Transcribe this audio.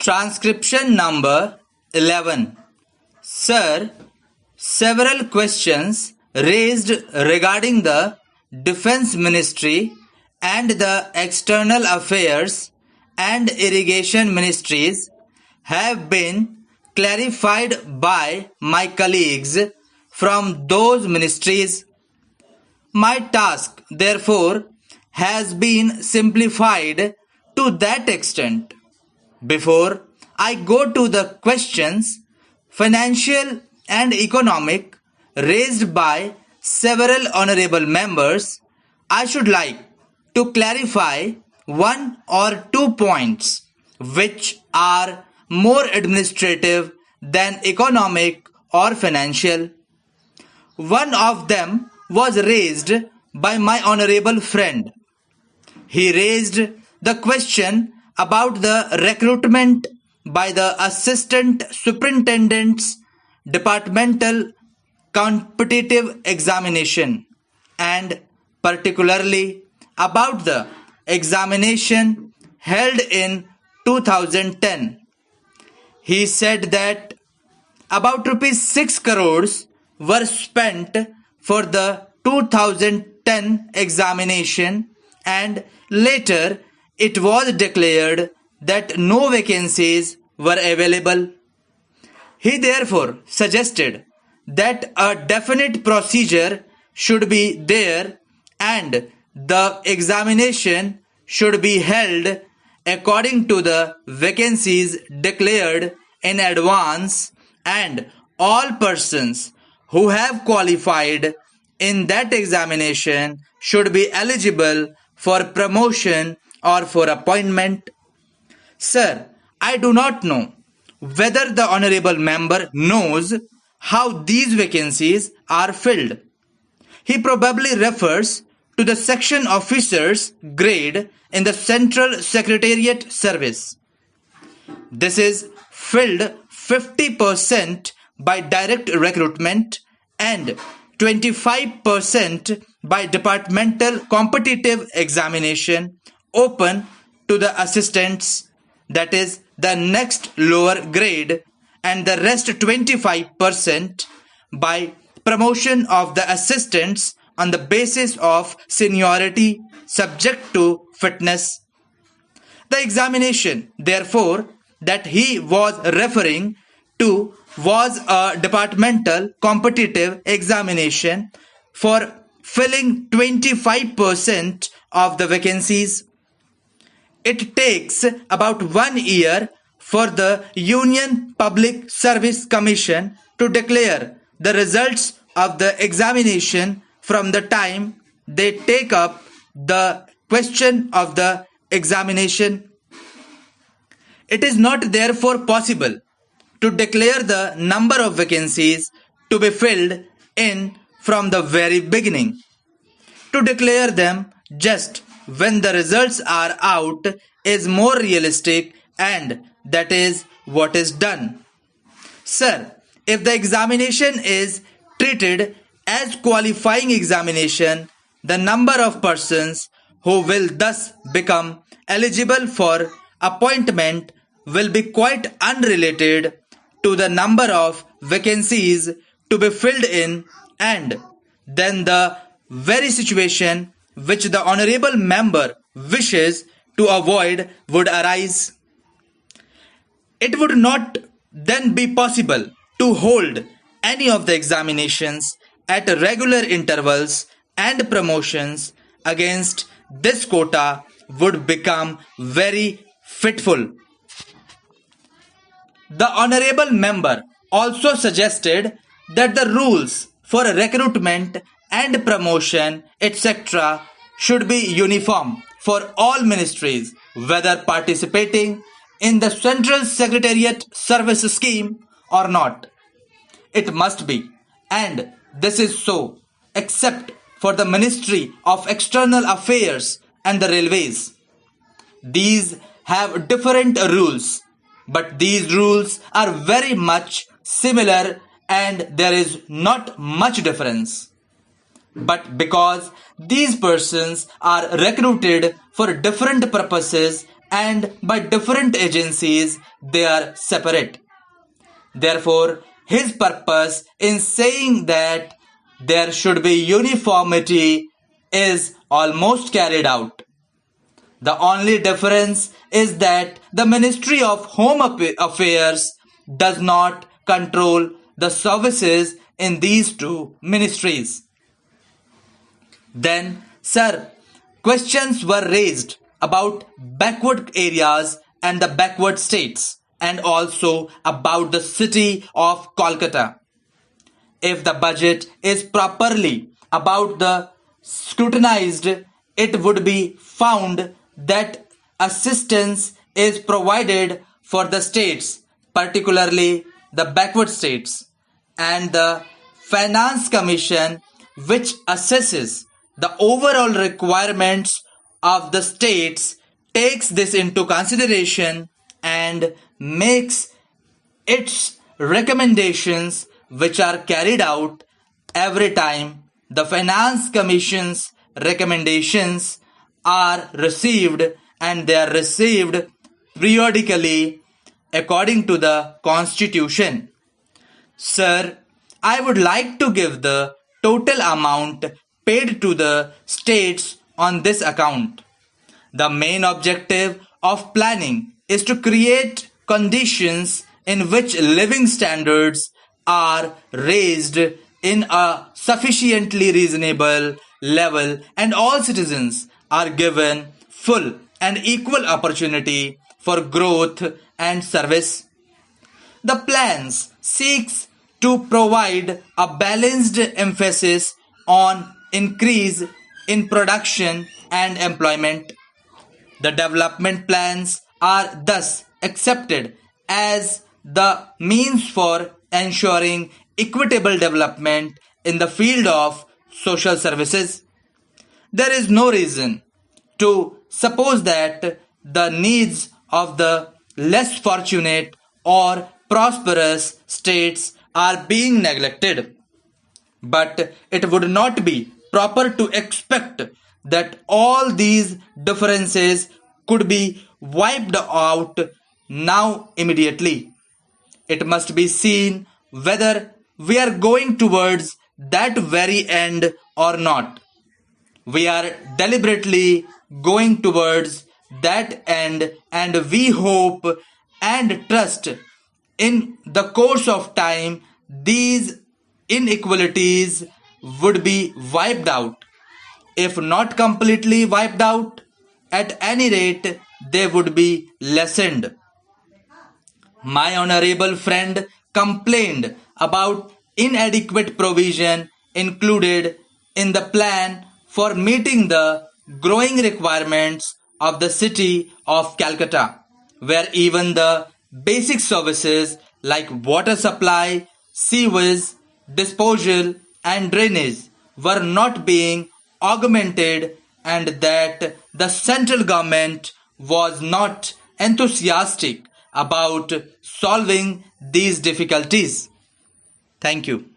Transcription number 11. Sir, several questions raised regarding the Defense Ministry and the External Affairs and Irrigation Ministries have been clarified by my colleagues from those ministries. My task, therefore, has been simplified to that extent. Before I go to the questions, financial and economic, raised by several honorable members, I should like to clarify one or 2 points which are more administrative than economic or financial. One of them was raised by my honorable friend. He raised the question about the recruitment by the Assistant Superintendent's Departmental Competitive Examination and particularly about the examination held in 2010. He said that about rupees 6 crores were spent for the 2010 examination and later it was declared that no vacancies were available. He therefore suggested that a definite procedure should be there and the examination should be held according to the vacancies declared in advance, and all persons who have qualified in that examination should be eligible for promotion or for appointment. Sir, I do not know whether the honorable member knows how these vacancies are filled. He probably refers to the section officer's grade in the Central Secretariat Service. This is filled 50% by direct recruitment and 25% by departmental competitive examination open to the assistants, that is the next lower grade, and the rest 25% by promotion of the assistants on the basis of seniority subject to fitness. The examination, therefore, that he was referring to was a departmental competitive examination for filling 25% of the vacancies. It takes about 1 year for the Union Public Service Commission to declare the results of the examination from the time they take up the question of the examination. It is not therefore possible to declare the number of vacancies to be filled in from the very beginning. To declare them just when the results are out is more realistic, and that is what is done. Sir, if the examination is treated as qualifying examination, the number of persons who will thus become eligible for appointment will be quite unrelated to the number of vacancies to be filled in, and then the very situation which the honorable member wishes to avoid would arise. It would not then be possible to hold any of the examinations at regular intervals, and promotions against this quota would become very fitful. The honorable member also suggested that the rules for recruitment and promotion, etc., should be uniform for all ministries, whether participating in the Central Secretariat Service Scheme or not. It must be, and this is so, except for the Ministry of External Affairs and the Railways. These have different rules, but these rules are very much similar and there is not much difference. But because these persons are recruited for different purposes and by different agencies they are separate. Therefore, his purpose in saying that there should be uniformity is almost carried out. The only difference is that the Ministry of Home Affairs does not control the services in these two ministries. Then, sir, questions were raised about backward areas and the backward states, and also about the city of Kolkata. If the budget is properly about the scrutinized, it would be found that assistance is provided for the states, particularly the backward states, and the Finance Commission, which assesses the overall requirements of the states, takes this into consideration and makes its recommendations, which are carried out every time the Finance Commission's recommendations are received, and they are received periodically according to the Constitution. Sir, I would like to give the total amount paid to the states on this account. The main objective of planning is to create conditions in which living standards are raised in a sufficiently reasonable level and all citizens are given full and equal opportunity for growth and service. The plans seeks to provide a balanced emphasis on increase in production and employment. The development plans are thus accepted as the means for ensuring equitable development in the field of social services. There is no reason to suppose that the needs of the less fortunate or prosperous states are being neglected. But it would not be proper to expect that all these differences could be wiped out now immediately. It must be seen whether we are going towards that very end or not. We are deliberately going towards that end, and we hope and trust in the course of time these inequalities would be wiped out. If not completely wiped out, at any rate they would be lessened. My honorable friend complained about inadequate provision included in the plan for meeting the growing requirements of the city of Calcutta, where even the basic services like water supply, sewage, disposal, and drainage were not being augmented, and that the central government was not enthusiastic about solving these difficulties. Thank you.